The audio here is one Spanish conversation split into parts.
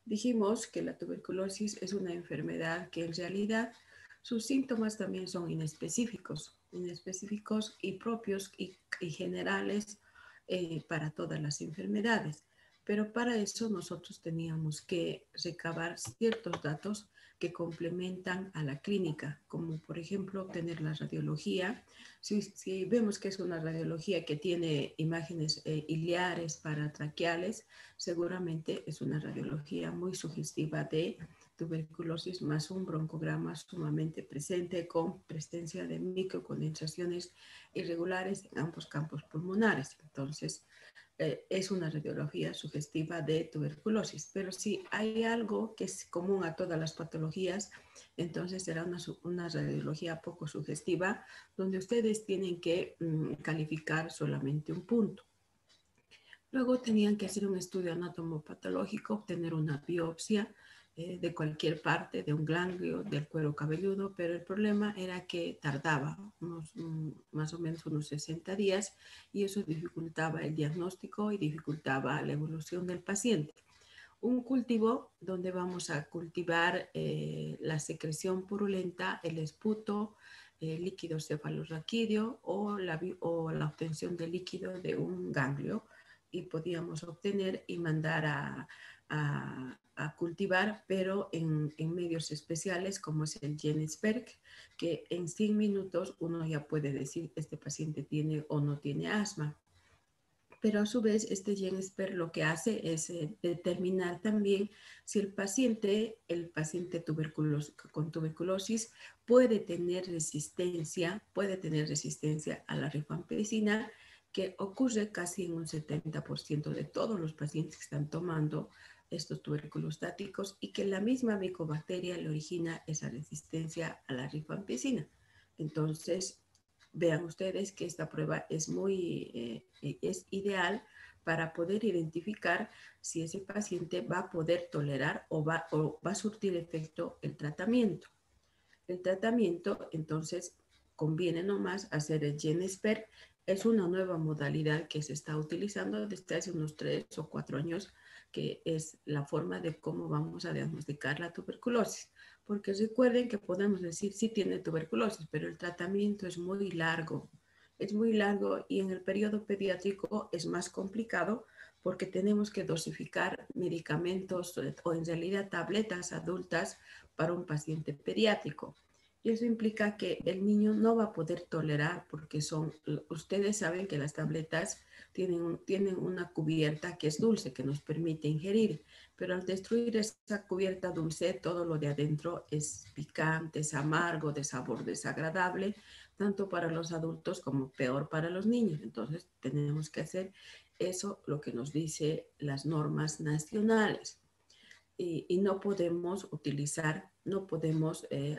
Dijimos que la tuberculosis es una enfermedad que en realidad sus síntomas también son inespecíficos y propios y generales para todas las enfermedades. Pero para eso nosotros teníamos que recabar ciertos datos que complementan a la clínica, como por ejemplo obtener la radiología. Si vemos que es una radiología que tiene imágenes iliares, paratraqueales, seguramente es una radiología muy sugestiva de tuberculosis más un broncograma sumamente presente con presencia de microcondensaciones irregulares en ambos campos pulmonares. Entonces, es una radiografía sugestiva de tuberculosis. Pero si hay algo que es común a todas las patologías, entonces será una radiología poco sugestiva, donde ustedes tienen que calificar solamente un punto. Luego tenían que hacer un estudio anatomopatológico, obtener una biopsia de cualquier parte, de un ganglio, del cuero cabelludo, pero el problema era que tardaba más o menos unos 60 días y eso dificultaba el diagnóstico y dificultaba la evolución del paciente. Un cultivo donde vamos a cultivar la secreción purulenta, el esputo, líquido cefalorraquídeo o la obtención de líquido de un ganglio y podíamos obtener y mandar a cultivar, pero en medios especiales como es el Jensberg, que en 100 minutos uno ya puede decir este paciente tiene o no tiene asma. Pero a su vez este Jensberg lo que hace es determinar también si el paciente con tuberculosis puede tener resistencia a la rifampicina, que ocurre casi en un 70% de todos los pacientes que están tomando estos tuberculostáticos y que la misma micobacteria le origina esa resistencia a la rifampicina. Entonces, vean ustedes que esta prueba es ideal para poder identificar si ese paciente va a poder tolerar o va a surtir efecto el tratamiento. El tratamiento, entonces, conviene nomás hacer el Jensberg. Es una nueva modalidad que se está utilizando desde hace unos 3 o 4 años, que es la forma de cómo vamos a diagnosticar la tuberculosis. Porque recuerden que podemos decir sí tiene tuberculosis, pero el tratamiento es muy largo. Es muy largo y en el periodo pediátrico es más complicado porque tenemos que dosificar medicamentos o en realidad tabletas adultas para un paciente pediátrico. Y eso implica que el niño no va a poder tolerar porque ustedes saben que las tabletas tienen una cubierta que es dulce, que nos permite ingerir, pero al destruir esa cubierta dulce, todo lo de adentro es picante, es amargo, de sabor desagradable, tanto para los adultos como peor para los niños. Entonces tenemos que hacer eso, lo que nos dice las normas nacionales. Y no podemos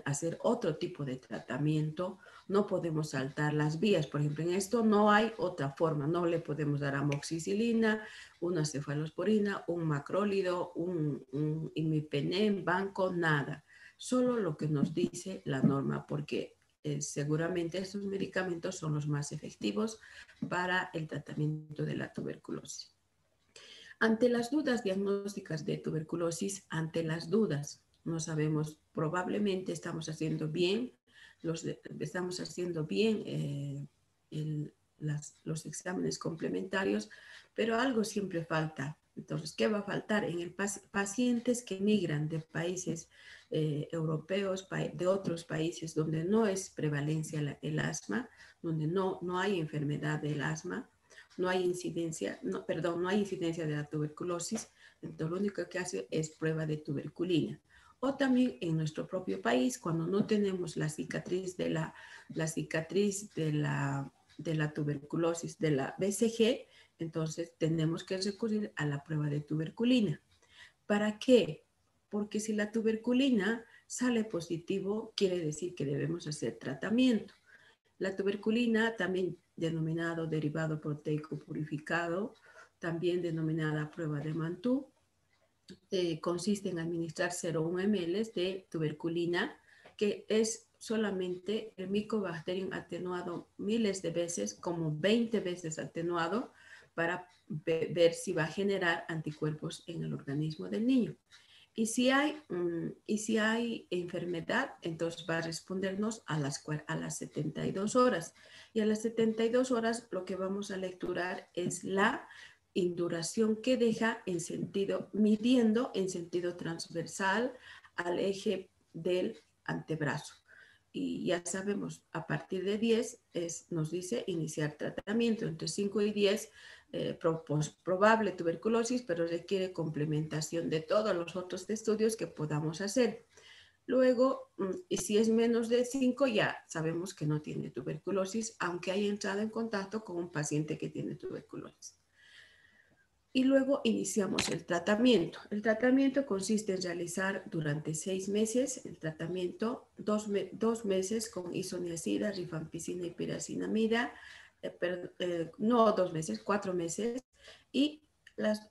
hacer otro tipo de tratamiento, no podemos saltar las vías. Por ejemplo, en esto no hay otra forma, no le podemos dar amoxicilina, una cefalosporina, un macrólido, un imipenem, banco, nada. Solo lo que nos dice la norma, porque seguramente estos medicamentos son los más efectivos para el tratamiento de la tuberculosis. Ante las dudas diagnósticas de tuberculosis, no sabemos, probablemente estamos haciendo bien los exámenes complementarios, pero algo siempre falta. Entonces, ¿qué va a faltar? En el pacientes que migran de países europeos, de otros países donde no es prevalencia el asma, donde no hay enfermedad del asma, no hay incidencia de la tuberculosis, entonces lo único que hace es prueba de tuberculina. O también en nuestro propio país, cuando no tenemos la cicatriz de la tuberculosis, de la BCG, entonces tenemos que recurrir a la prueba de tuberculina. ¿Para qué? Porque si la tuberculina sale positivo, quiere decir que debemos hacer tratamiento. La tuberculina, también denominado derivado proteico purificado, también denominada prueba de Mantoux, consiste en administrar 0,1 ml de tuberculina, que es solamente el Mycobacterium atenuado miles de veces, como 20 veces atenuado, para ver si va a generar anticuerpos en el organismo del niño. Y si hay enfermedad, entonces va a respondernos a las 72 horas. Y a las 72 horas lo que vamos a lecturar es la induración que deja en sentido, midiendo en sentido transversal al eje del antebrazo. Y ya sabemos, a partir de 10 nos dice iniciar tratamiento. Entre 5 y 10 probable tuberculosis, pero requiere complementación de todos los otros estudios que podamos hacer. Luego, y si es menos de 5, ya sabemos que no tiene tuberculosis, aunque haya entrado en contacto con un paciente que tiene tuberculosis. Y luego iniciamos el tratamiento. El tratamiento consiste en realizar durante 6 meses el tratamiento, 2 meses con isoniazida, rifampicina y piracinamida, no 2 meses, 4 meses, y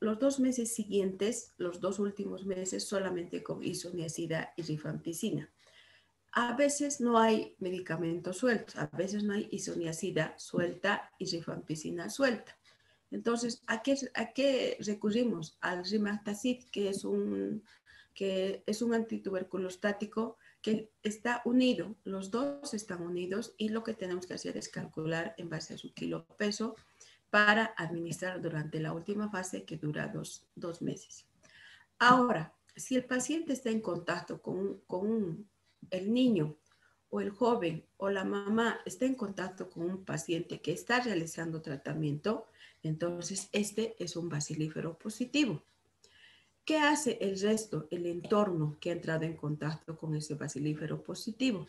los 2 meses siguientes, los 2 últimos meses, solamente con isoniazida y rifampicina. A veces no hay medicamentos sueltos, a veces no hay isoniazida suelta y rifampicina suelta. Entonces, ¿a qué recurrimos? Al Rimactacid, que es un antituberculostático que está unido, los dos están unidos, y lo que tenemos que hacer es calcular en base a su kilo peso para administrar durante la última fase, que dura dos meses. Ahora, si el paciente está en contacto el niño o el joven o la mamá está en contacto con un paciente que está realizando tratamiento, entonces este es un bacilífero positivo. ¿Qué hace el resto, el entorno que ha entrado en contacto con ese bacilífero positivo?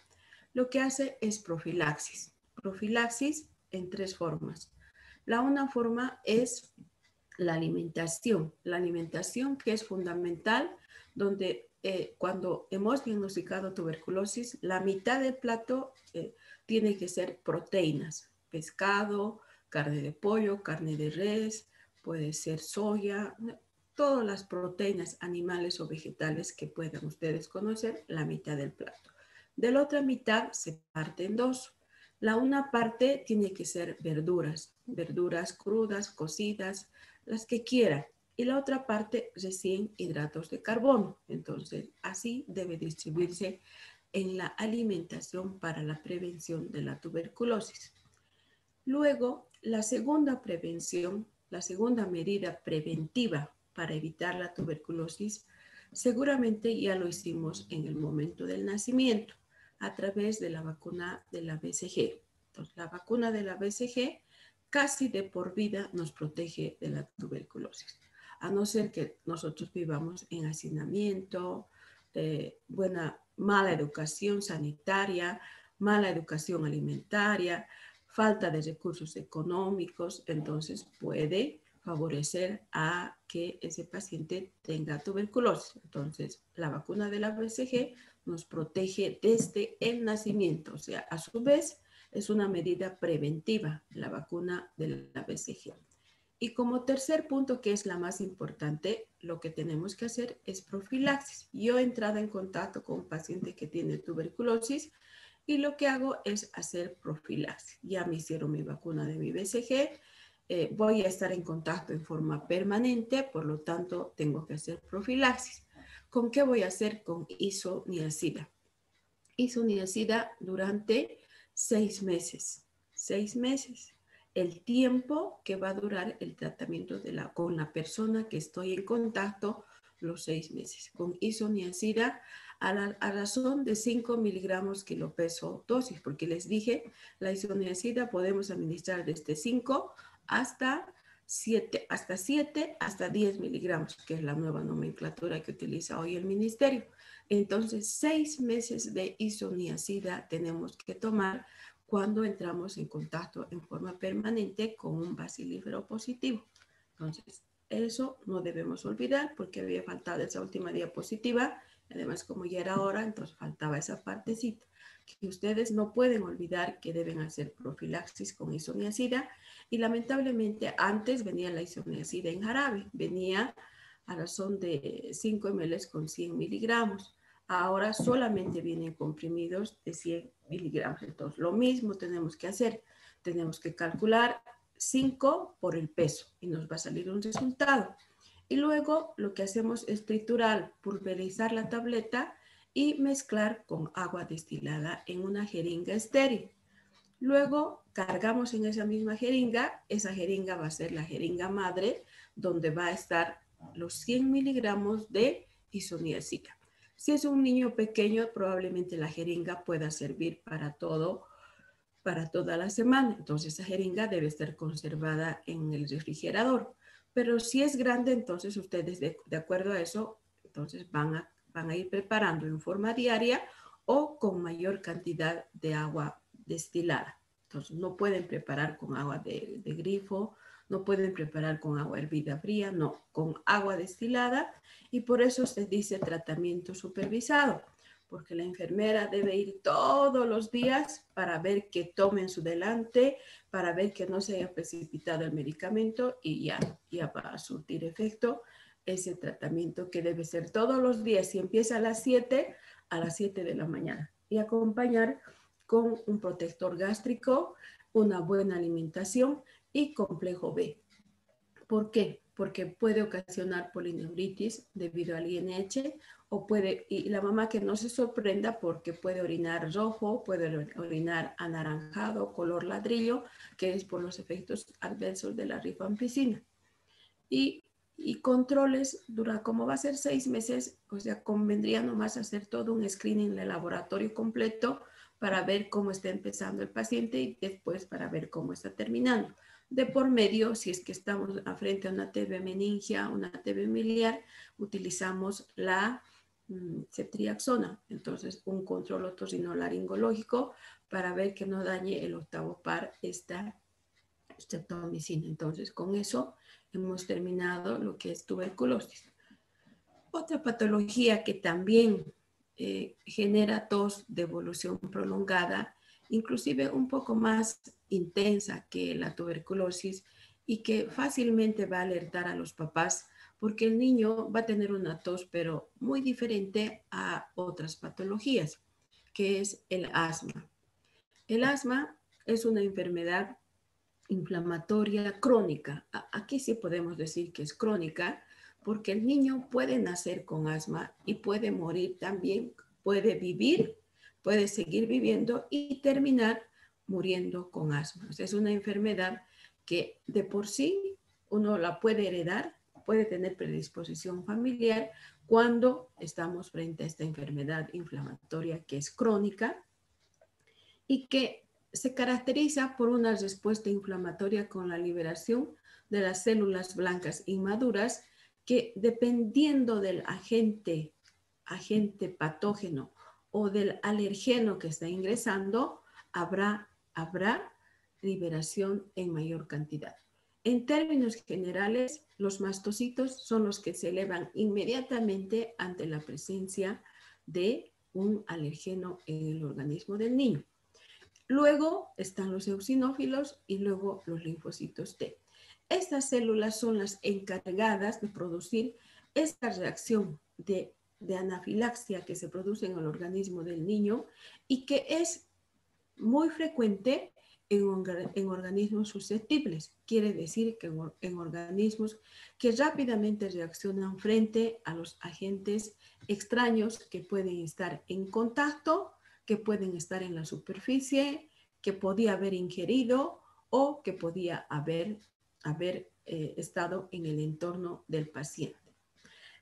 Lo que hace es profilaxis. Profilaxis en 3 formas. Una forma es la alimentación que es fundamental, donde cuando hemos diagnosticado tuberculosis, la mitad del plato tiene que ser proteínas, pescado, carne de pollo, carne de res, puede ser soya, todas las proteínas animales o vegetales que puedan ustedes conocer, la mitad del plato. De la otra mitad se parte en 2. La una parte tiene que ser verduras crudas, cocidas, las que quieran. Y la otra parte recién hidratos de carbono. Entonces, así debe distribuirse en la alimentación para la prevención de la tuberculosis. Luego, la segunda prevención, la segunda medida preventiva para evitar la tuberculosis, seguramente ya lo hicimos en el momento del nacimiento, a través de la vacuna de la BCG. Entonces, la vacuna de la BCG casi de por vida nos protege de la tuberculosis, a no ser que nosotros vivamos en hacinamiento, mala educación sanitaria, mala educación alimentaria, falta de recursos económicos, entonces puede favorecer a que ese paciente tenga tuberculosis. Entonces, la vacuna de la BCG nos protege desde el nacimiento, o sea, a su vez es una medida preventiva, la vacuna de la BCG. Y como tercer punto, que es la más importante, lo que tenemos que hacer es profilaxis. Yo he entrado en contacto con un paciente que tiene tuberculosis y lo que hago es hacer profilaxis. Ya me hicieron mi vacuna de mi BCG, voy a estar en contacto en forma permanente, por lo tanto tengo que hacer profilaxis. ¿Con qué voy a hacer? Con isoniazida. Isoniazida durante 6 meses. 6 meses. El tiempo que va a durar el tratamiento con la persona que estoy en contacto, los 6 meses. Con isoniazida a razón de 5 miligramos kilopeso dosis, porque les dije, la isoniazida podemos administrar desde 5 hasta 7, hasta 10 miligramos, que es la nueva nomenclatura que utiliza hoy el ministerio. Entonces, 6 meses de isoniazida tenemos que tomar cuando entramos en contacto en forma permanente con un bacilífero positivo. Entonces, eso no debemos olvidar, porque había faltado esa última diapositiva. Además, como ya era hora, entonces faltaba esa partecita, que ustedes no pueden olvidar que deben hacer profilaxis con isoniazida. Y lamentablemente antes venía la isoniazida en jarabe, venía a razón de 5 ml con 100 miligramos. Ahora solamente vienen comprimidos de 100 miligramos. Entonces, lo mismo tenemos que hacer. Tenemos que calcular 5 por el peso y nos va a salir un resultado. Y luego lo que hacemos es triturar, pulverizar la tableta y mezclar con agua destilada en una jeringa estéril. Luego cargamos en esa jeringa va a ser la jeringa madre, donde va a estar los 100 miligramos de isoniazida. Si es un niño pequeño, probablemente la jeringa pueda servir para toda la semana. Entonces, esa jeringa debe estar conservada en el refrigerador. Pero si es grande, entonces ustedes, de acuerdo a eso, entonces van a ir preparando en forma diaria o con mayor cantidad de agua destilada. Entonces, no pueden preparar con agua de grifo, no pueden preparar con agua hervida fría, no, con agua destilada, y por eso se dice tratamiento supervisado, porque la enfermera debe ir todos los días para ver que tomen su delante, para ver que no se haya precipitado el medicamento y ya va a surtir efecto ese tratamiento que debe ser todos los días. Si empieza a las 7 de la mañana, y acompañar con un protector gástrico, una buena alimentación y complejo B. ¿Por qué? Porque puede ocasionar polineuritis debido al INH, y la mamá que no se sorprenda porque puede orinar rojo, puede orinar anaranjado, color ladrillo, que es por los efectos adversos de la rifampicina. Y controles, como va a ser 6 meses, o sea, convendría nomás hacer todo un screening de laboratorio completo para ver cómo está empezando el paciente y después para ver cómo está terminando. De por medio, si es que estamos frente a una TB meningia, una TB miliar, utilizamos la ceftriaxona, entonces un control otorrinolaringológico para ver que no dañe el octavo par esta streptomicina. Entonces, con eso hemos terminado lo que es tuberculosis. Otra patología que también genera tos de evolución prolongada, inclusive un poco más intensa que la tuberculosis, y que fácilmente va a alertar a los papás porque el niño va a tener una tos, pero muy diferente a otras patologías, que es el asma. El asma es una enfermedad inflamatoria crónica. Aquí sí podemos decir que es crónica, porque el niño puede nacer con asma y puede morir también, puede vivir, puede seguir viviendo y terminar muriendo con asma. O sea, es una enfermedad que de por sí uno la puede heredar, puede tener predisposición familiar cuando estamos frente a esta enfermedad inflamatoria que es crónica y que se caracteriza por una respuesta inflamatoria con la liberación de las células blancas inmaduras que, dependiendo del agente patógeno o del alergeno que está ingresando, habrá liberación en mayor cantidad. En términos generales, los mastocitos son los que se elevan inmediatamente ante la presencia de un alergeno en el organismo del niño. Luego están los eosinófilos y luego los linfocitos T. Estas células son las encargadas de producir esta reacción de anafilaxia que se produce en el organismo del niño y que es muy frecuente en organismos susceptibles. Quiere decir que en organismos que rápidamente reaccionan frente a los agentes extraños que pueden estar en contacto, que pueden estar en la superficie, que podía haber ingerido o que podía haber estado en el entorno del paciente.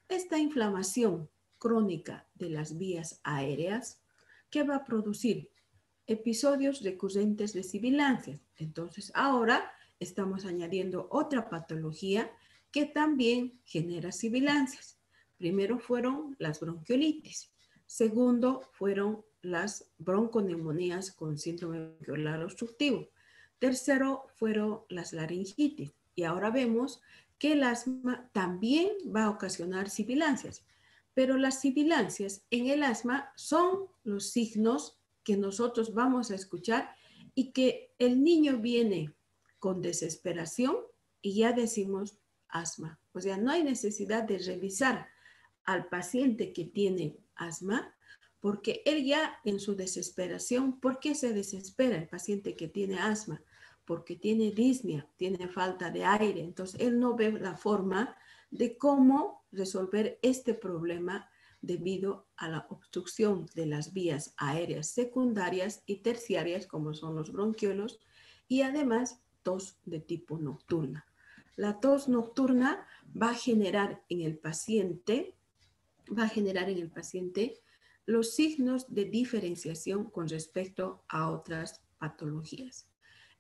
Esta inflamación crónica de las vías aéreas, ¿qué va a producir? Episodios recurrentes de sibilancias. Entonces, ahora estamos añadiendo otra patología que también genera sibilancias. Primero fueron las bronquiolitis. Segundo fueron las bronconeumonías con síndrome bronquial obstructivo. Tercero fueron las laringitis. Y ahora vemos que el asma también va a ocasionar sibilancias. Pero las sibilancias en el asma son los signos que nosotros vamos a escuchar y que el niño viene con desesperación y ya decimos asma. O sea, no hay necesidad de revisar al paciente que tiene asma porque él ya en su desesperación, ¿por qué se desespera el paciente que tiene asma? Porque tiene disnea, tiene falta de aire. Entonces, él no ve la forma de cómo resolver este problema debido a la obstrucción de las vías aéreas secundarias y terciarias, como son los bronquiolos, y además tos de tipo nocturna. La tos nocturna va a generar en el paciente, los signos de diferenciación con respecto a otras patologías.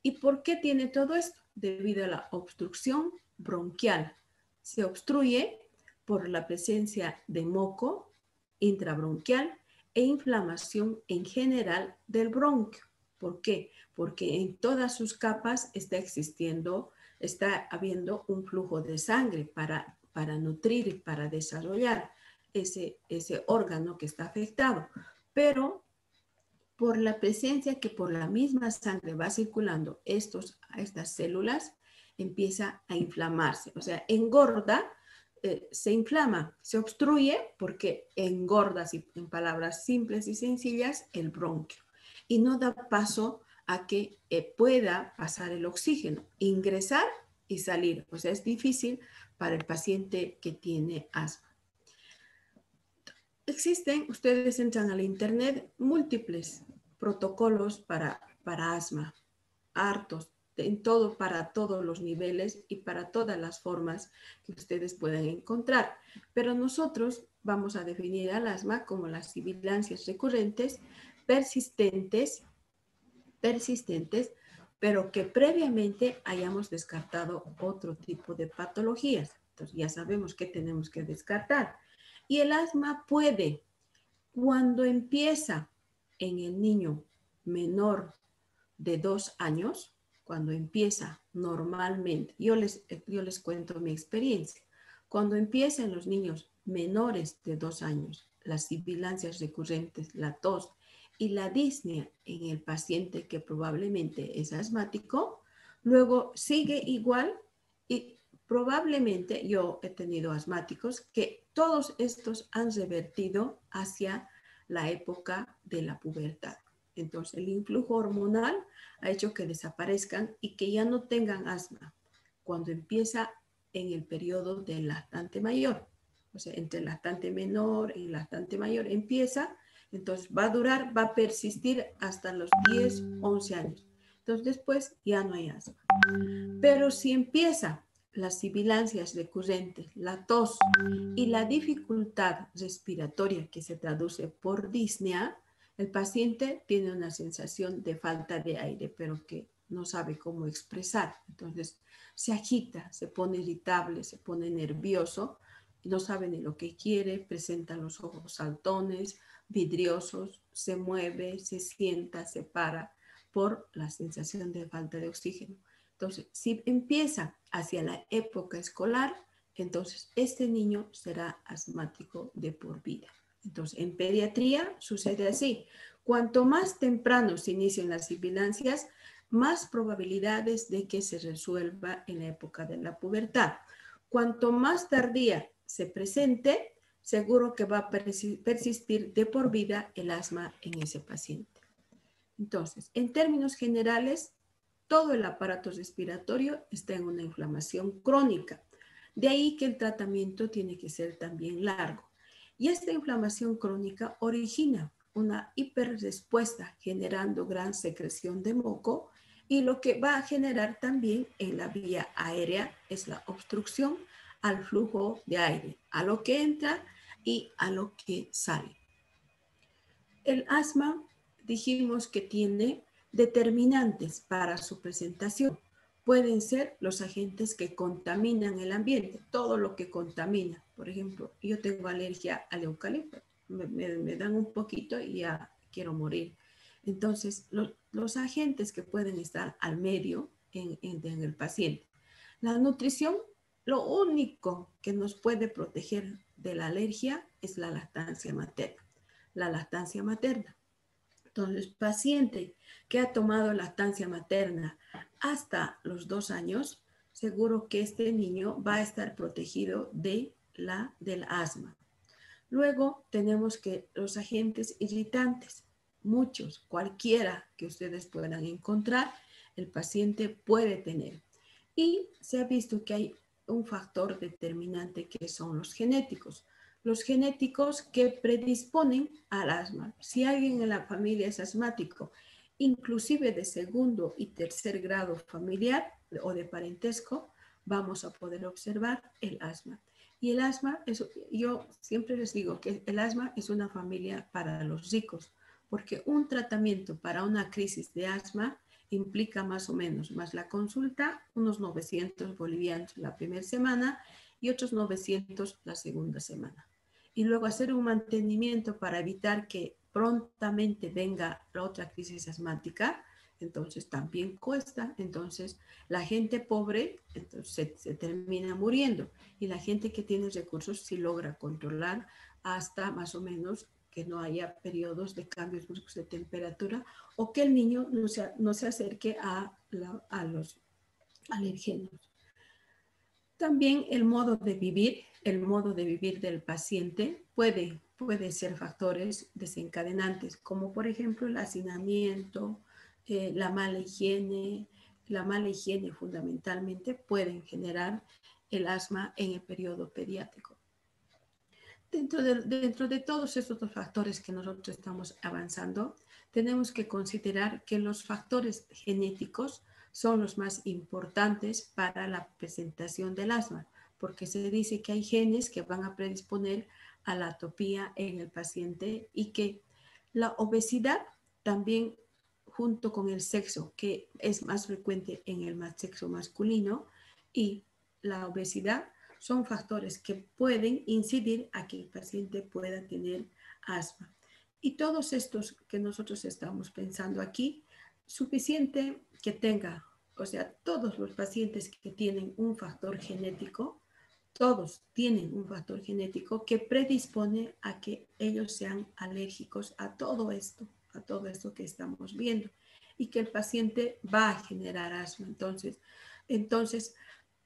¿Y por qué tiene todo esto? Debido a la obstrucción bronquial. Se obstruye por la presencia de moco intrabronquial e inflamación en general del bronquio. ¿Por qué? Porque en todas sus capas está habiendo un flujo de sangre para nutrir y para desarrollar ese órgano que está afectado. Pero por la presencia que por la misma sangre va circulando estas células, empieza a inflamarse. O sea, engorda, se inflama, se obstruye porque engorda, en palabras simples y sencillas, el bronquio. Y no da paso a que pueda pasar el oxígeno, ingresar y salir. O sea, es difícil para el paciente que tiene asma. Existen, ustedes entran al internet, múltiples protocolos para asma, hartos, para todos los niveles y para todas las formas que ustedes pueden encontrar. Pero nosotros vamos a definir al asma como las sibilancias recurrentes, persistentes, pero que previamente hayamos descartado otro tipo de patologías. Entonces ya sabemos que tenemos que descartar. Y el asma puede, cuando empieza en el niño menor de 2 años, cuando empieza normalmente, yo les cuento mi experiencia, cuando empieza en los niños menores de 2 años, las sibilancias recurrentes, la tos y la disnea en el paciente que probablemente es asmático, luego sigue igual y probablemente yo he tenido asmáticos que todos estos han revertido hacia la época de la pubertad. Entonces, el influjo hormonal ha hecho que desaparezcan y que ya no tengan asma cuando empieza en el periodo del lactante mayor. O sea, entre el lactante menor y el lactante mayor empieza, entonces va a durar, va a persistir hasta los 10, 11 años. Entonces, después ya no hay asma. Pero si empieza las sibilancias recurrentes, la tos y la dificultad respiratoria que se traduce por disnea, el paciente tiene una sensación de falta de aire, pero que no sabe cómo expresar. Entonces se agita, se pone irritable, se pone nervioso, no sabe ni lo que quiere, presenta los ojos saltones, vidriosos, se mueve, se sienta, se para por la sensación de falta de oxígeno. Entonces, si empieza hacia la época escolar, entonces este niño será asmático de por vida. Entonces, en pediatría sucede así. Cuanto más temprano se inician las sibilancias, más probabilidades de que se resuelva en la época de la pubertad. Cuanto más tardía se presente, seguro que va a persistir de por vida el asma en ese paciente. Entonces, en términos generales, todo el aparato respiratorio está en una inflamación crónica. De ahí que el tratamiento tiene que ser también largo. Y esta inflamación crónica origina una hiperrespuesta generando gran secreción de moco y lo que va a generar también en la vía aérea es la obstrucción al flujo de aire, a lo que entra y a lo que sale. El asma dijimos que tiene determinantes para su presentación. Pueden ser los agentes que contaminan el ambiente, todo lo que contamina. Por ejemplo, yo tengo alergia al eucalipto, me dan un poquito y ya quiero morir. Entonces, los agentes que pueden estar al medio en el paciente. La nutrición, lo único que nos puede proteger de la alergia es la lactancia materna. La lactancia materna. Entonces, paciente que ha tomado lactancia materna hasta los 2 años, seguro que este niño va a estar protegido del asma. Luego tenemos que los agentes irritantes, muchos, cualquiera que ustedes puedan encontrar, el paciente puede tener. Y se ha visto que hay un factor determinante que son los genéticos. Los genéticos que predisponen al asma. Si alguien en la familia es asmático, inclusive de segundo y tercer grado familiar o de parentesco, vamos a poder observar el asma. Y el asma, yo siempre les digo que el asma es una familia para los ricos, porque un tratamiento para una crisis de asma implica más o menos, más la consulta, unos 900 bolivianos la primera semana y otros 900 la segunda semana. Y luego hacer un mantenimiento para evitar que prontamente venga la otra crisis asmática, entonces también cuesta. Entonces la gente pobre entonces, se termina muriendo y la gente que tiene recursos sí logra controlar hasta más o menos que no haya periodos de cambios bruscos de temperatura o que el niño no se acerque a los alergenos. También el modo de vivir del paciente puede ser factores desencadenantes, como por ejemplo el hacinamiento, la mala higiene fundamentalmente pueden generar el asma en el periodo pediátrico. Dentro de todos estos factores que nosotros estamos avanzando, tenemos que considerar que los factores genéticos son los más importantes para la presentación del asma, porque se dice que hay genes que van a predisponer a la atopía en el paciente y que la obesidad también, junto con el sexo, que es más frecuente en el sexo masculino, y la obesidad son factores que pueden incidir a que el paciente pueda tener asma. Y todos estos que nosotros estamos pensando aquí, suficiente que tenga, o sea, todos los pacientes que tienen un factor genético, todos tienen un factor genético que predispone a que ellos sean alérgicos a todo esto que estamos viendo y que el paciente va a generar asma. Entonces,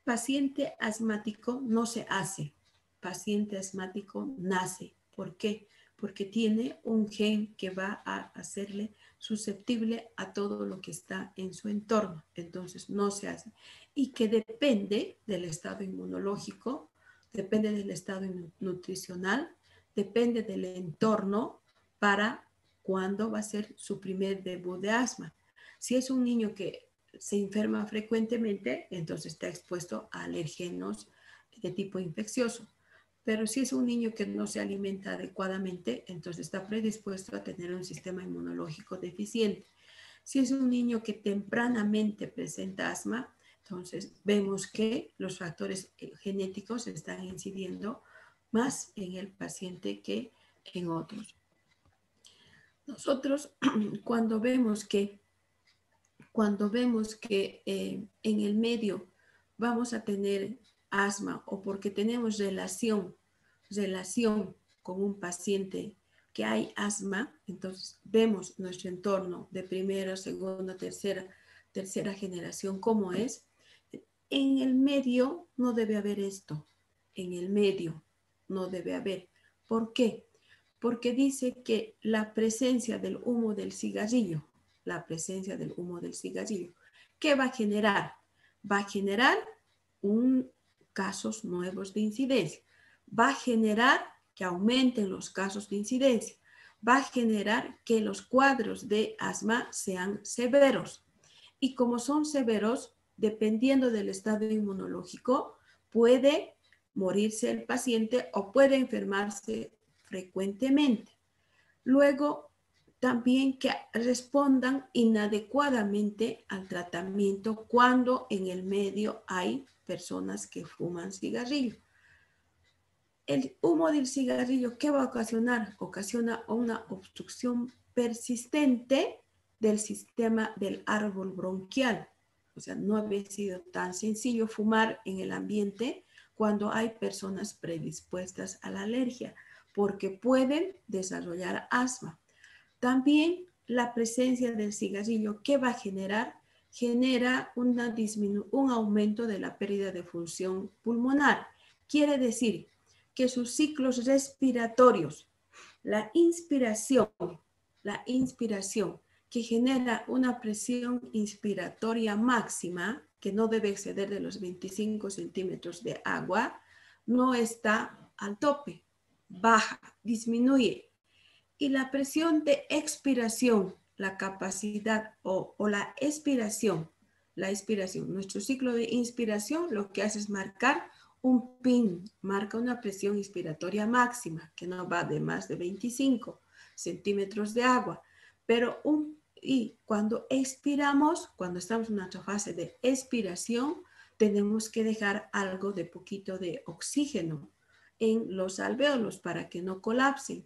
paciente asmático no se hace, paciente asmático nace. ¿Por qué? Porque tiene un gen que va a hacerle susceptible a todo lo que está en su entorno. Entonces no se hace. Y que depende del estado inmunológico, depende del estado nutricional, depende del entorno para cuándo va a ser su primer debut de asma. Si es un niño que se enferma frecuentemente, entonces está expuesto a alergenos de tipo infeccioso. Pero si es un niño que no se alimenta adecuadamente, entonces está predispuesto a tener un sistema inmunológico deficiente. Si es un niño que tempranamente presenta asma, entonces vemos que los factores genéticos están incidiendo más en el paciente que en otros. Nosotros cuando vemos que en el medio vamos a tener asma o porque tenemos relación con un paciente que hay asma, entonces vemos nuestro entorno de primera, segunda, tercera generación cómo es. En el medio no debe haber esto, en el medio no debe haber. ¿Por qué? Porque dice que la presencia del humo del cigarrillo, ¿qué va a generar? Va a generar casos nuevos de incidencia, va a generar que aumenten los casos de incidencia, va a generar que los cuadros de asma sean severos. Y como son severos, dependiendo del estado inmunológico, puede morirse el paciente o puede enfermarse frecuentemente. Luego, también que respondan inadecuadamente al tratamiento cuando en el medio hay personas que fuman cigarrillo. El humo del cigarrillo, ¿qué va a ocasionar? Ocasiona una obstrucción persistente del sistema del árbol bronquial. O sea, no había sido tan sencillo fumar en el ambiente cuando hay personas predispuestas a la alergia, porque pueden desarrollar asma. También la presencia del cigarrillo, ¿qué va a generar? Genera un aumento de la pérdida de función pulmonar. Quiere decir que sus ciclos respiratorios, la inspiración que genera una presión inspiratoria máxima, que no debe exceder de los 25 centímetros de agua, no está al tope, baja, disminuye. Y la presión de expiración, la capacidad o la expiración, nuestro ciclo de inspiración lo que hace es marcar un pin, marca una presión inspiratoria máxima que no va de más de 25 centímetros de agua, pero y cuando expiramos, cuando estamos en nuestra fase de expiración, tenemos que dejar algo de poquito de oxígeno en los alvéolos para que no colapsen,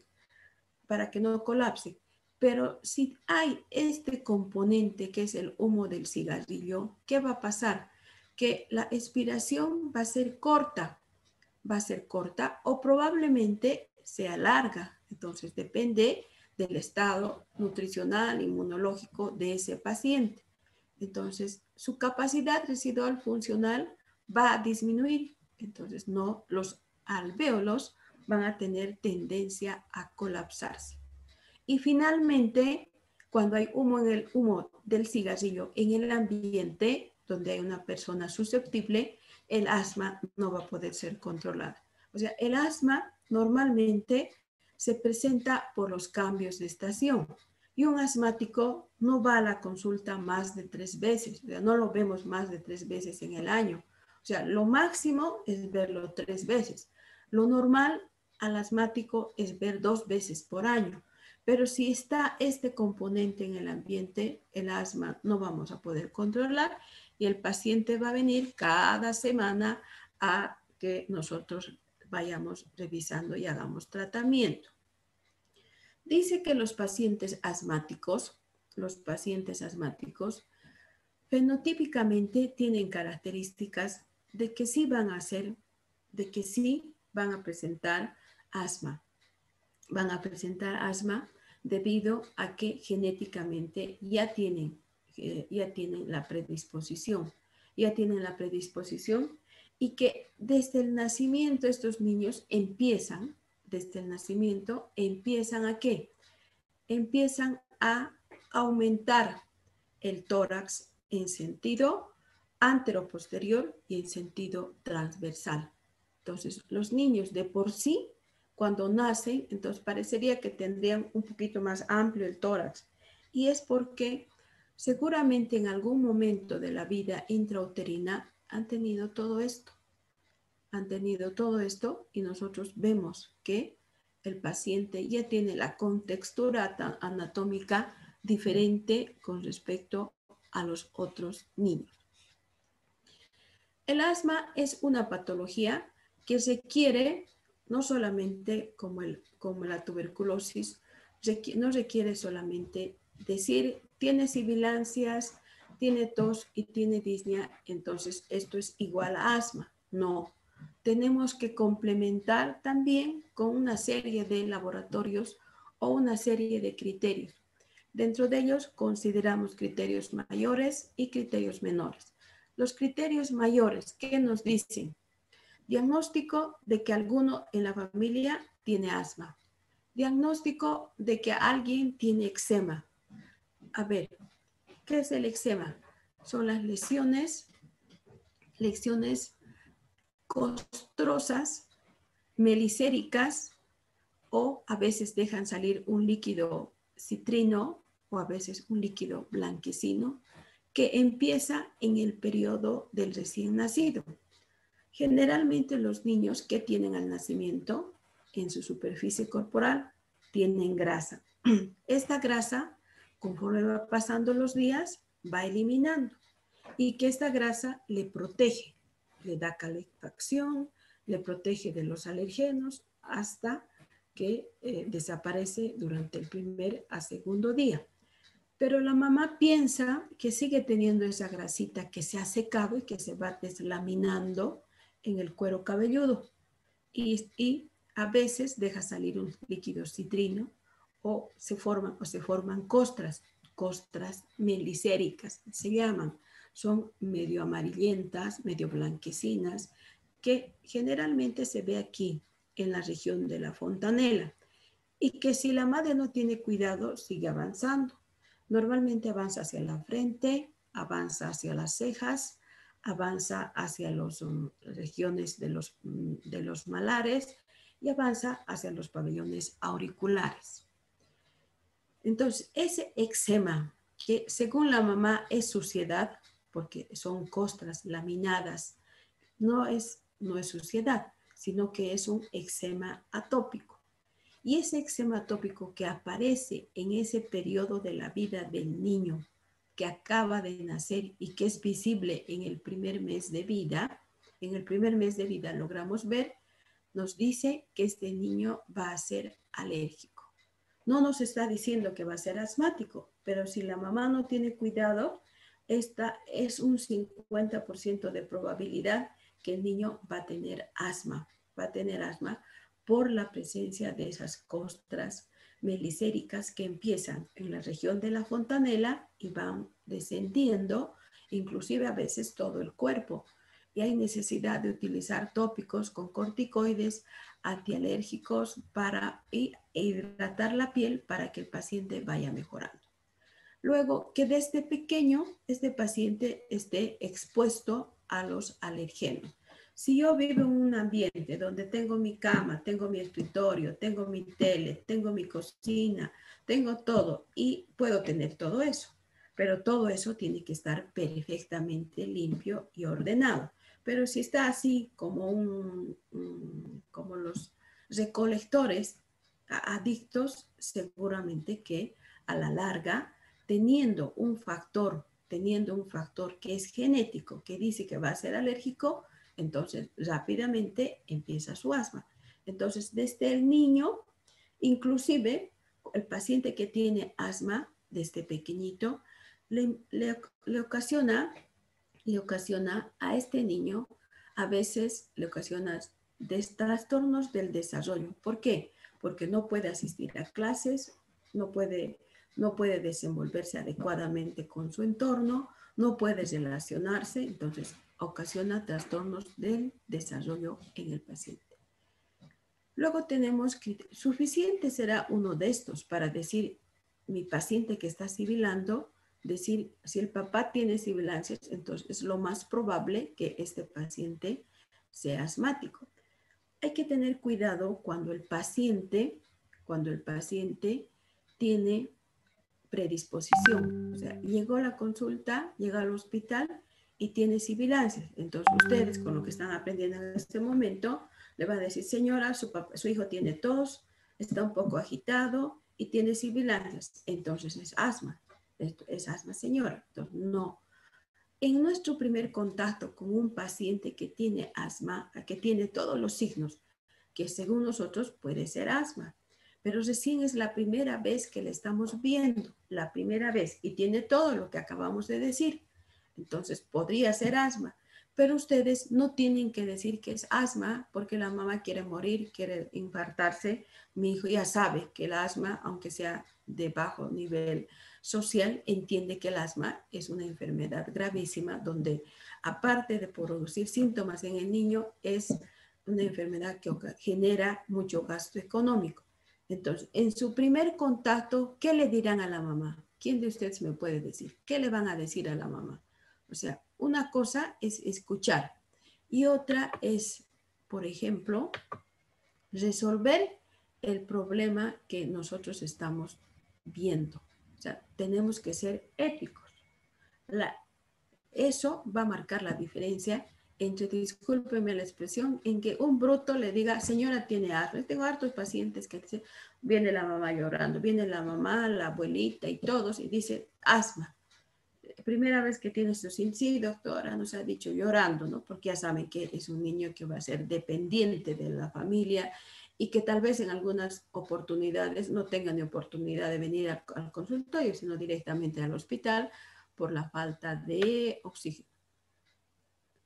Pero si hay este componente que es el humo del cigarrillo, ¿qué va a pasar? Que la expiración va a ser corta o probablemente sea larga. Entonces depende del estado nutricional, inmunológico de ese paciente. Entonces su capacidad residual funcional va a disminuir. Entonces los alvéolos van a tener tendencia a colapsarse. Y finalmente, cuando hay humo del cigarrillo en el ambiente donde hay una persona susceptible, el asma no va a poder ser controlada. O sea, el asma normalmente se presenta por los cambios de estación y un asmático no va a la consulta más de 3 veces, o sea, no lo vemos más de 3 veces en el año. O sea, lo máximo es verlo 3 veces. Lo normal al asmático es ver 2 veces por año. Pero si está este componente en el ambiente, el asma no vamos a poder controlar y el paciente va a venir cada semana a que nosotros vayamos revisando y hagamos tratamiento. Dice que los pacientes asmáticos fenotípicamente tienen características de que sí van a presentar asma. Van a presentar asma debido a que genéticamente ya tienen la predisposición. Y que desde el nacimiento estos niños empiezan ¿a qué? Empiezan a aumentar el tórax en sentido anteroposterior y en sentido transversal. Entonces, los niños de por sí, cuando nacen, entonces parecería que tendrían un poquito más amplio el tórax. Y es porque seguramente en algún momento de la vida intrauterina han tenido todo esto. Y nosotros vemos que el paciente ya tiene la contextura anatómica diferente con respecto a los otros niños. El asma es una patología que requiere, no solamente como la tuberculosis, no requiere solamente decir, tiene sibilancias, tiene tos y tiene disnea, entonces esto es igual a asma. No, tenemos que complementar también con una serie de laboratorios o una serie de criterios. Dentro de ellos consideramos criterios mayores y criterios menores. Los criterios mayores, ¿qué nos dicen? Diagnóstico de que alguno en la familia tiene asma. Diagnóstico de que alguien tiene eczema. A ver, ¿qué es el eczema? Son las lesiones costrosas, melicéricas, o a veces dejan salir un líquido citrino o a veces un líquido blanquecino que empieza en el periodo del recién nacido. Generalmente los niños que tienen al nacimiento en su superficie corporal tienen grasa. Esta grasa, conforme va pasando los días, va eliminando y que esta grasa le protege, le da calefacción, le protege de los alergenos hasta que desaparece durante el primer a segundo día. Pero la mamá piensa que sigue teniendo esa grasita que se ha secado y que se va deslaminando en el cuero cabelludo. Y a veces deja salir un líquido citrino o se forman costras melicéricas, se llaman. Son medio amarillentas, medio blanquecinas, que generalmente se ve aquí en la región de la fontanela y que si la madre no tiene cuidado sigue avanzando. Normalmente avanza hacia la frente, avanza hacia las cejas, avanza hacia las regiones de los malares y avanza hacia los pabellones auriculares. Entonces, ese eczema, que según la mamá es suciedad, porque son costras laminadas, no es suciedad, sino que es un eczema atópico. Y ese eczema atópico que aparece en ese periodo de la vida del niño que acaba de nacer y que es visible en el primer mes de vida, logramos ver, nos dice que este niño va a ser alérgico. No nos está diciendo que va a ser asmático, pero si la mamá no tiene cuidado, esta es un 50% de probabilidad que el niño va a tener asma. Por la presencia de esas costras melicéricas que empiezan en la región de la fontanela y van descendiendo, inclusive a veces todo el cuerpo. Y hay necesidad de utilizar tópicos con corticoides antialérgicos para hidratar la piel para que el paciente vaya mejorando. Luego, que desde pequeño este paciente esté expuesto a los alergenos. Si yo vivo en un ambiente donde tengo mi cama, tengo mi escritorio, tengo mi tele, tengo mi cocina, tengo todo y puedo tener todo eso, pero todo eso tiene que estar perfectamente limpio y ordenado. Pero si está así como como los recolectores adictos, seguramente que a la larga, teniendo un factor que es genético, que dice que va a ser alérgico, entonces rápidamente empieza su asma. Entonces, desde el niño, inclusive el paciente que tiene asma desde pequeñito, le ocasiona a este niño, a veces le ocasiona trastornos del desarrollo. ¿Por qué? Porque no puede asistir a clases, no puede desenvolverse adecuadamente con su entorno, no puede relacionarse, entonces ocasiona trastornos del desarrollo en el paciente. Luego tenemos que suficiente será uno de estos para decir, mi paciente que está sibilando, decir, si el papá tiene sibilancias, entonces es lo más probable que este paciente sea asmático. Hay que tener cuidado cuando el paciente tiene predisposición. O sea, llegó a la consulta, llega al hospital y tiene sibilancias. Entonces, ustedes, con lo que están aprendiendo en este momento, le van a decir, señora, su hijo tiene tos, está un poco agitado y tiene sibilancias. Entonces, es asma. Es asma, señora. Entonces, no. En nuestro primer contacto con un paciente que tiene asma, que tiene todos los signos, que según nosotros puede ser asma, pero recién es la primera vez que le estamos viendo, la primera vez, y tiene todo lo que acabamos de decir. Entonces podría ser asma, pero ustedes no tienen que decir que es asma porque la mamá quiere morir, quiere infartarse. Mi hijo ya sabe que el asma, aunque sea de bajo nivel social, entiende que el asma es una enfermedad gravísima donde, aparte de producir síntomas en el niño, es una enfermedad que genera mucho gasto económico. Entonces, en su primer contacto, ¿qué le dirán a la mamá? ¿Quién de ustedes me puede decir? ¿Qué le van a decir a la mamá? O sea, una cosa es escuchar y otra es, por ejemplo, resolver el problema que nosotros estamos viendo. O sea, tenemos que ser éticos. Eso va a marcar la diferencia entre, discúlpeme la expresión, en que un bruto le diga, señora, tiene asma. Tengo hartos pacientes que dicen, viene la mamá llorando, viene la mamá, la abuelita y todos, y dice, asma. Primera vez que tiene esto, sí, doctora, nos ha dicho llorando, ¿no? Porque ya saben que es un niño que va a ser dependiente de la familia y que tal vez en algunas oportunidades no tenga ni oportunidad de venir al consultorio, sino directamente al hospital por la falta de oxígeno.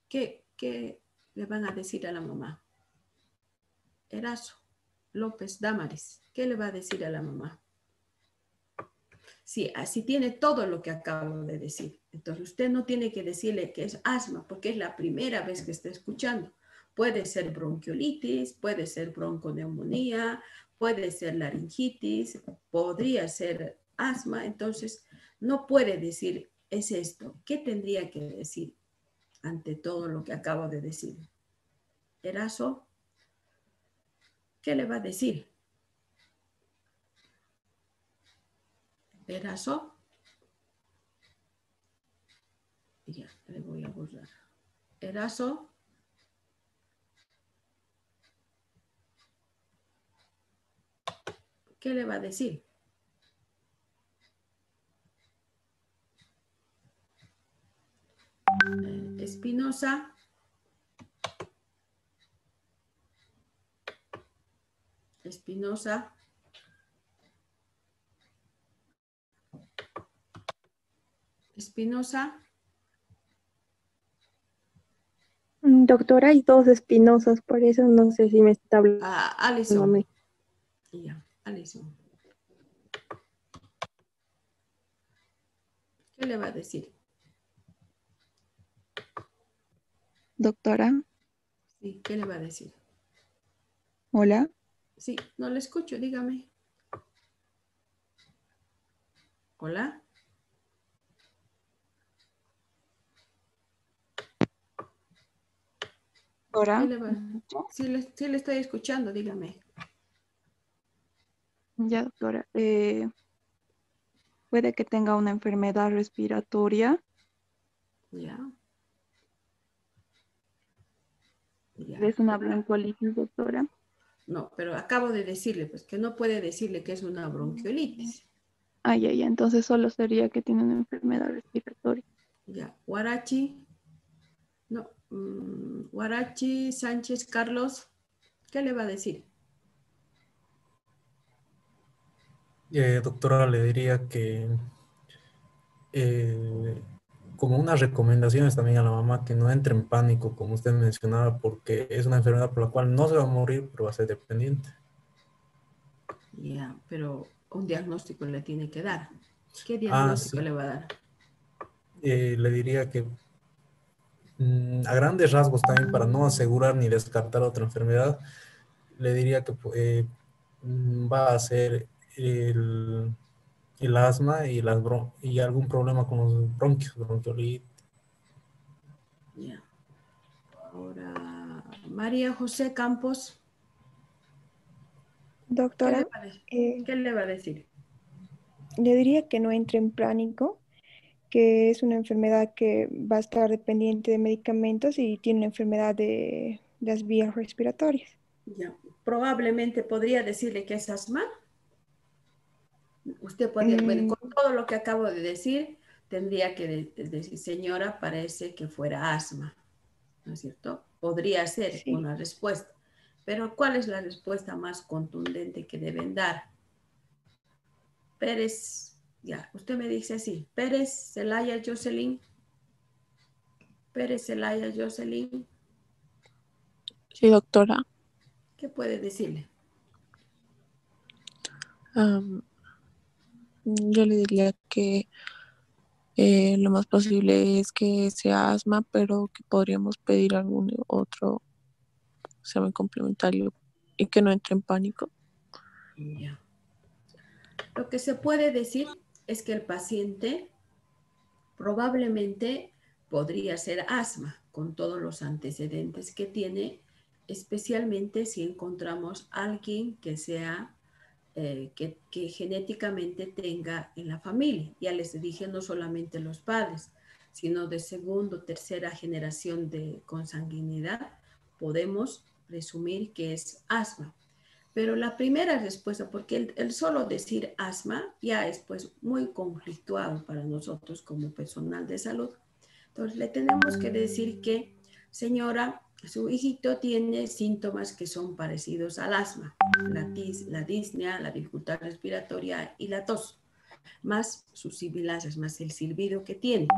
¿Qué le van a decir a la mamá? Erazo López Dámaris, ¿qué le va a decir a la mamá? Sí, así tiene todo lo que acabo de decir. Entonces usted no tiene que decirle que es asma, porque es la primera vez que está escuchando. Puede ser bronquiolitis, puede ser bronconeumonía, puede ser laringitis, podría ser asma. Entonces no puede decir, es esto. ¿Qué tendría que decir? ante todo lo que acabo de decir? Eraso, ¿qué le va a decir? Eraso, ya, le voy a borrar. Eraso, ¿qué le va a decir? Espinosa, Espinosa, Espinosa. Doctora, hay dos Espinosas, por eso no sé si me está hablando a Alison. mí. Ya, Alison. ¿Qué le va a decir? Doctora, Sí, ¿qué le va a decir? hola. Sí, no le escucho, dígame. Hola. Doctora, ¿Qué le va? Sí le estoy escuchando, dígame. ya, doctora. Puede que tenga una enfermedad respiratoria. Ya. Ya. Es una bronquiolitis, doctora. No, pero acabo de decirle, pues que no puede decirle que es una bronquiolitis. Ay, ay, entonces solo sería que tiene una enfermedad respiratoria. Ya. Guarachi. No. Guarachi Sánchez Carlos. ¿Qué le va a decir? Doctora, le diría que como unas recomendaciones también a la mamá que no entre en pánico, como usted mencionaba, porque es una enfermedad por la cual no se va a morir, pero va a ser dependiente. Ya, pero un diagnóstico le tiene que dar. ¿Qué Ah, diagnóstico sí. le va a dar? Le diría que a grandes rasgos también, para no asegurar ni descartar otra enfermedad, le diría que va a ser el asma y, y algún problema con los bronquios, bronquiolitis. Ya. Ahora, María José Campos, ¿qué le Doctora, va a decir? eh, ¿Qué le va a decir? le diría que no entre en pánico, que es una enfermedad que va a estar dependiente de medicamentos y tiene una enfermedad de las vías respiratorias. Ya. Probablemente podría decirle que es asma. Usted podría, bueno, Mm, con todo lo que acabo de decir, tendría que decir, señora, parece que fuera asma, ¿no es cierto? Podría ser sí, una respuesta. Pero ¿cuál es la respuesta más contundente que deben dar? Pérez, ya, usted me dice así, Pérez, Celaya, Jocelyn, Pérez, Celaya, Jocelyn, Sí, doctora. ¿qué puede decirle? Am, yo le diría que lo más posible es que sea asma, pero que podríamos pedir algún otro examen complementario y que no entre en pánico. Ya. Lo que se puede decir es que el paciente probablemente podría ser asma con todos los antecedentes que tiene, especialmente si encontramos a alguien que sea que genéticamente tenga en la familia. Ya les dije, no solamente los padres, sino de segunda o tercera generación de consanguinidad, podemos presumir que es asma. Pero la primera respuesta, porque el solo decir asma ya es pues muy conflictuado para nosotros como personal de salud. Entonces le tenemos que decir que, señora, su hijito tiene síntomas que son parecidos al asma, la disnea, la dificultad respiratoria y la tos, más sus sibilancias, más el silbido que tiene.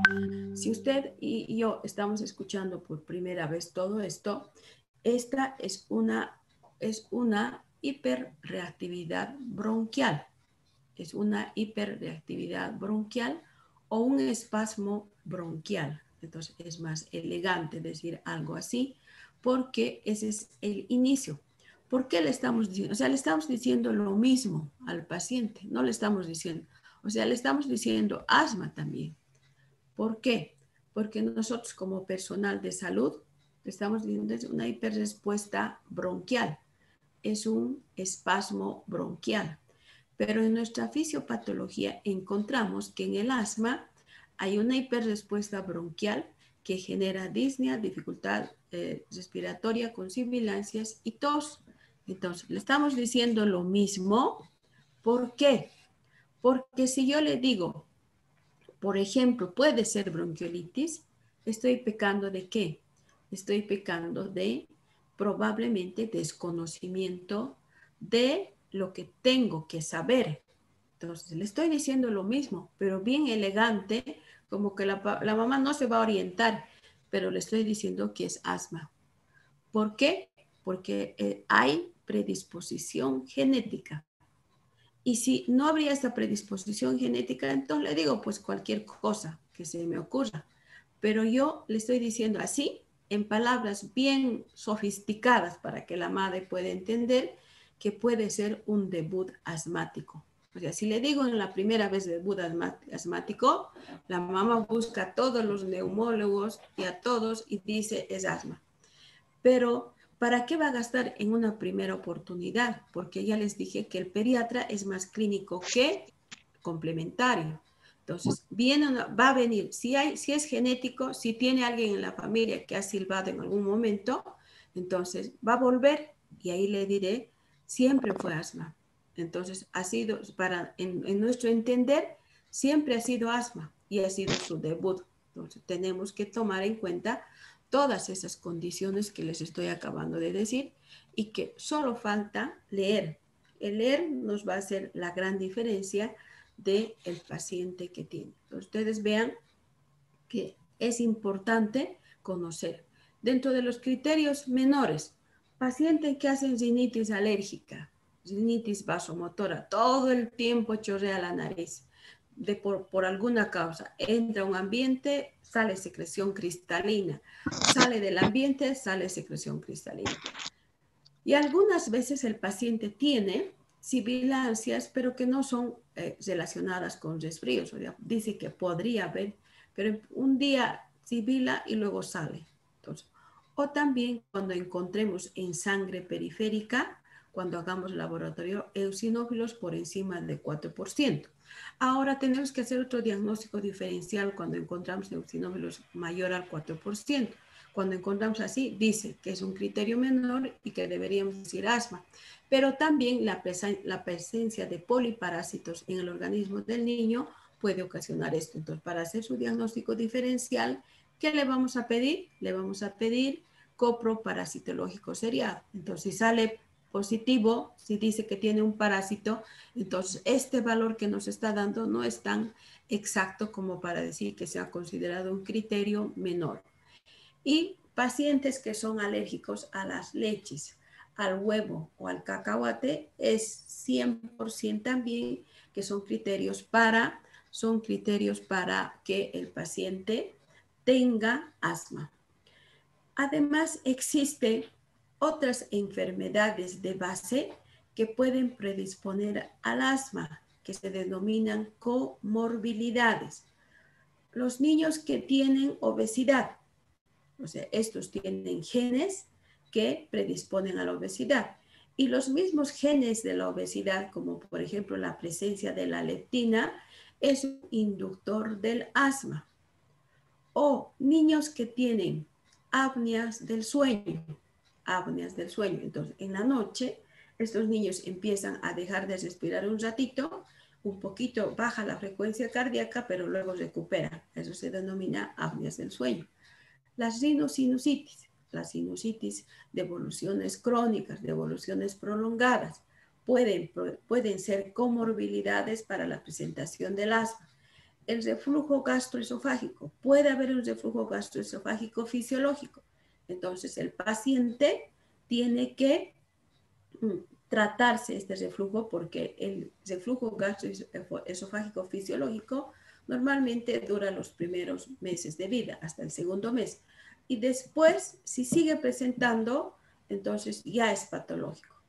Si usted y yo estamos escuchando por primera vez todo esto, esta es una hiperreactividad bronquial. Es una hiperreactividad bronquial o un espasmo bronquial. Entonces es más elegante decir algo así porque ese es el inicio. ¿Por qué le estamos diciendo? O sea, le estamos diciendo lo mismo al paciente, no le estamos diciendo, o sea, le estamos diciendo asma también. ¿Por qué? porque nosotros como personal de salud estamos viendo una hiperrespuesta bronquial, es un espasmo bronquial. Pero en nuestra fisiopatología encontramos que en el asma hay una hiperrespuesta bronquial que genera disnea, dificultad respiratoria con sibilancias y tos. Entonces, le estamos diciendo lo mismo. ¿Por qué? Porque si yo le digo, por ejemplo, puede ser bronquiolitis, estoy pecando ¿de qué? Estoy pecando de probablemente desconocimiento de lo que tengo que saber. Entonces, le estoy diciendo lo mismo, pero bien elegante, como que la mamá no se va a orientar, pero le estoy diciendo que es asma. ¿Por qué? Porque hay predisposición genética. Y si no habría esta predisposición genética, entonces le digo, pues cualquier cosa que se me ocurra. Pero yo le estoy diciendo así, en palabras bien sofisticadas para que la madre pueda entender que puede ser un debut asmático. O sea, si le digo en la primera vez debut asmático, la mamá busca a todos los neumólogos y a todos y dice es asma. Pero ¿para qué va a gastar en una primera oportunidad? Porque ya les dije que el pediatra es más clínico que complementario. Entonces, va a venir, si es genético, si tiene alguien en la familia que ha silbado en algún momento, entonces va a volver y ahí le diré, siempre fue asma. Entonces, ha sido, en nuestro entender, siempre ha sido asma y ha sido su debut. Entonces, tenemos que tomar en cuenta todas esas condiciones que les estoy acabando de decir y que solo falta leer. El leer nos va a hacer la gran diferencia del paciente que tiene. Entonces, ustedes vean que es importante conocer. Dentro de los criterios menores, pacientes que hacen rinitis alérgica, rinitis vasomotora, todo el tiempo chorrea la nariz, por alguna causa, entra a un ambiente, sale secreción cristalina, sale del ambiente, sale secreción cristalina. Y algunas veces el paciente tiene sibilancias, pero que no son relacionadas con resfríos. O sea, dice que podría haber, pero un día sibila y luego sale. Entonces, o también cuando encontremos en sangre periférica, cuando hagamos laboratorio, eosinófilos por encima de 4%. Ahora tenemos que hacer otro diagnóstico diferencial cuando encontramos eosinófilos mayor al 4%. Cuando encontramos así, dice que es un criterio menor y que deberíamos decir asma. Pero también la presencia de poliparásitos en el organismo del niño puede ocasionar esto. Entonces, para hacer su diagnóstico diferencial, ¿qué le vamos a pedir? Le vamos a pedir coproparasitológico seriado. Entonces, si sale positivo, si dice que tiene un parásito, entonces este valor que nos está dando no es tan exacto como para decir que se ha considerado un criterio menor. Y pacientes que son alérgicos a las leches, al huevo o al cacahuate, es 100% también que son criterios para que el paciente tenga asma. Además, existen otras enfermedades de base que pueden predisponer al asma, que se denominan comorbilidades. Los niños que tienen obesidad, o sea, estos tienen genes que predisponen a la obesidad. Y los mismos genes de la obesidad, como por ejemplo la presencia de la leptina, es un inductor del asma. O niños que tienen apneas del sueño. Entonces, en la noche, estos niños empiezan a dejar de respirar un ratito, un poquito baja la frecuencia cardíaca, pero luego recupera. Eso se denomina apneas del sueño. Las sinusitis de evoluciones crónicas, de evoluciones prolongadas, pueden ser comorbilidades para la presentación del asma. El reflujo gastroesofágico, puede haber un reflujo gastroesofágico fisiológico. Entonces, el paciente tiene que tratarse este reflujo porque el reflujo gastroesofágico fisiológico normalmente dura los primeros meses de vida, hasta el segundo mes. Y después, si sigue presentando, entonces ya es patológico.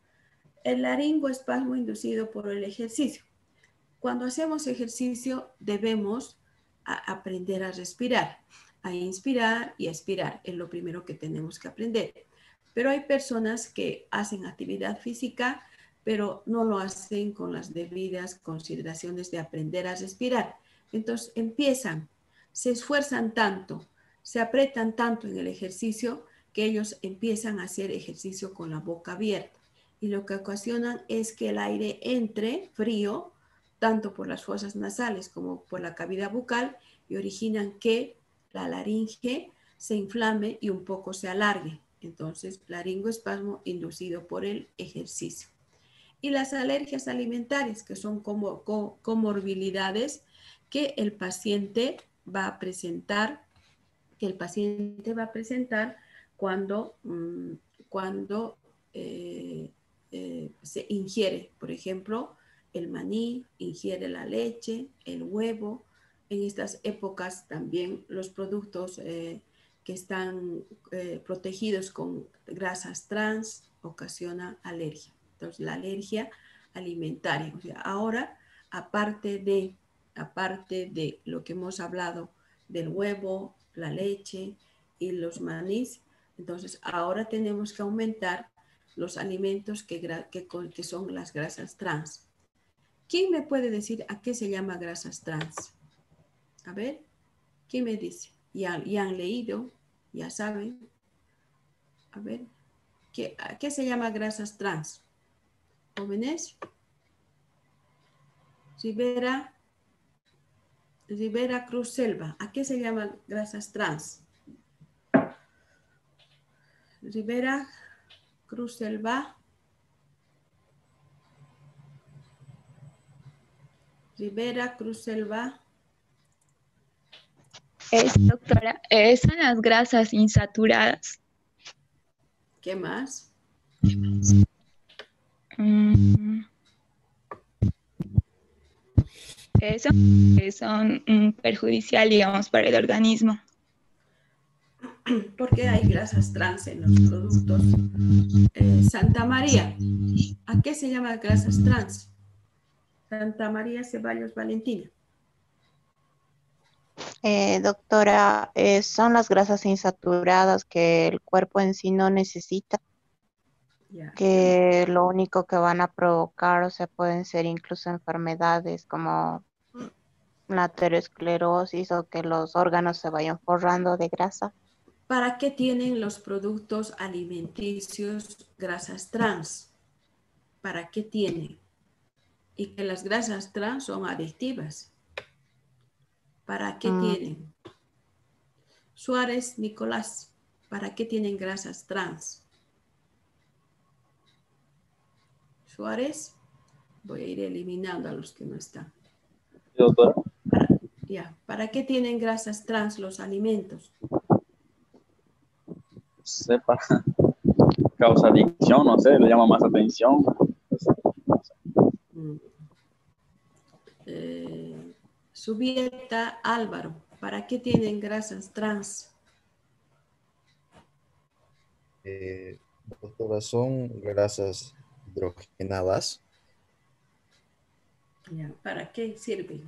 El laringoespasmo inducido por el ejercicio. Cuando hacemos ejercicio debemos aprender a respirar. a inspirar y a expirar. Es lo primero que tenemos que aprender. Pero hay personas que hacen actividad física, pero no lo hacen con las debidas consideraciones de aprender a respirar. Entonces empiezan, se esfuerzan tanto, se apretan tanto en el ejercicio que ellos empiezan a hacer ejercicio con la boca abierta. Y lo que ocasionan es que el aire entre frío, tanto por las fosas nasales como por la cavidad bucal, y originan que la laringe se inflame y un poco se alargue. Entonces, laringoespasmo inducido por el ejercicio. Y las alergias alimentarias, que son como comorbilidades que el paciente va a presentar, cuando se ingiere, por ejemplo, el maní, ingiere la leche, el huevo. En estas épocas también los productos que están protegidos con grasas trans ocasiona alergia. Entonces, la alergia alimentaria. O sea, ahora, aparte de lo que hemos hablado del huevo, la leche y los manís, entonces ahora tenemos que aumentar los alimentos que son las grasas trans. ¿Quién me puede decir a qué se llama grasas trans? A ver, ¿quién me dice? Ya han leído, ya saben. A ver, ¿a qué se llama grasas trans? ¿Jóvenes? Rivera Cruz Selva, ¿a qué se llaman grasas trans? Rivera Cruz Selva. Rivera Cruz Selva. Doctora, son las grasas insaturadas. ¿Qué más? Son perjudicial, digamos, para el organismo. Porque hay grasas trans en los productos. Santa María, ¿a qué se llama grasas trans? Santa María Ceballos Valentina. Doctora, son las grasas insaturadas que el cuerpo en sí no necesita, que lo único que van a provocar, o sea, pueden ser incluso enfermedades como la aterosclerosis o que los órganos se vayan forrando de grasa. ¿Para qué tienen los productos alimenticios grasas trans? ¿Para qué tienen? Y que las grasas trans son adictivas. ¿Para qué tienen? Suárez Nicolás, ¿para qué tienen grasas trans? Suárez, voy a ir eliminando a los que no están. Doctora. ¿Para qué tienen grasas trans los alimentos? Sepa, causa adicción, no sé, le llama más atención. Subieta Álvaro, ¿para qué tienen grasas trans? Doctora, son grasas hidrogenadas. ¿Para qué sirven?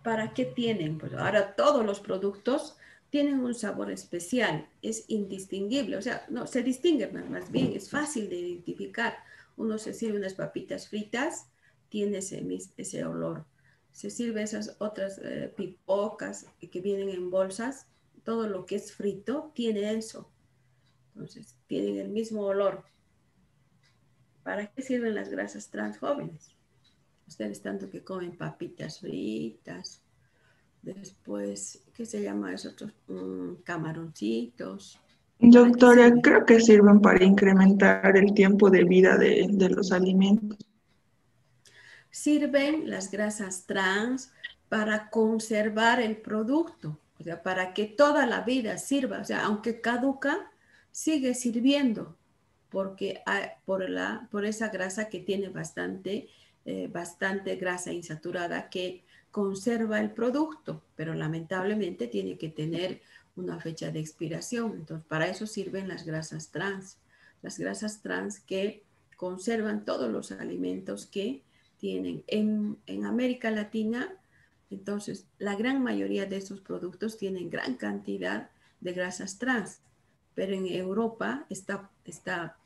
¿Para qué tienen? Pues ahora todos los productos tienen un sabor especial, es indistinguible, o sea, no se distingue más bien, es fácil de identificar. Uno se sirve unas papitas fritas, tiene ese olor. Se sirve esas otras pipocas que vienen en bolsas, todo lo que es frito tiene eso. Entonces, tienen el mismo olor. ¿Para qué sirven las grasas trans jóvenes? Ustedes tanto que comen papitas fritas, después, ¿qué se llama esos otros? Camaroncitos. Doctora, creo que sirven para incrementar el tiempo de vida de los alimentos. Sirven las grasas trans para conservar el producto, o sea, para que toda la vida sirva, o sea, aunque caduca, sigue sirviendo, porque por esa grasa que tiene bastante grasa insaturada que conserva el producto, pero lamentablemente tiene que tener una fecha de expiración. Entonces, para eso sirven las grasas trans que conservan todos los alimentos que tienen. En América Latina, entonces, la gran mayoría de estos productos tienen gran cantidad de grasas trans, pero en Europa está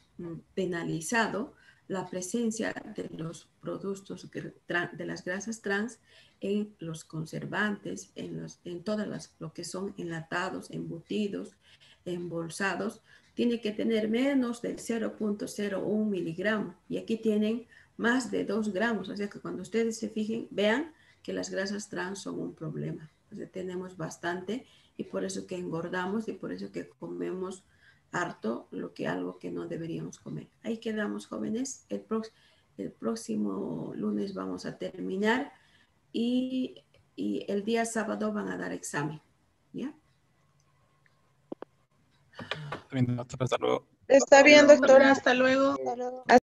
penalizado la presencia de los productos de las grasas trans en los conservantes, en todas lo que son enlatados, embutidos, embolsados. Tiene que tener menos del 0.01 miligramos y aquí tienen más de 2 gramos. O sea que cuando ustedes se fijen, vean que las grasas trans son un problema. O sea, tenemos bastante y por eso que engordamos y por eso que comemos harto algo que no deberíamos comer. Ahí quedamos, jóvenes. El próximo lunes vamos a terminar y el día sábado van a dar examen. ¿Ya? Hasta luego. Está bien, doctora. Hasta luego. Hasta luego.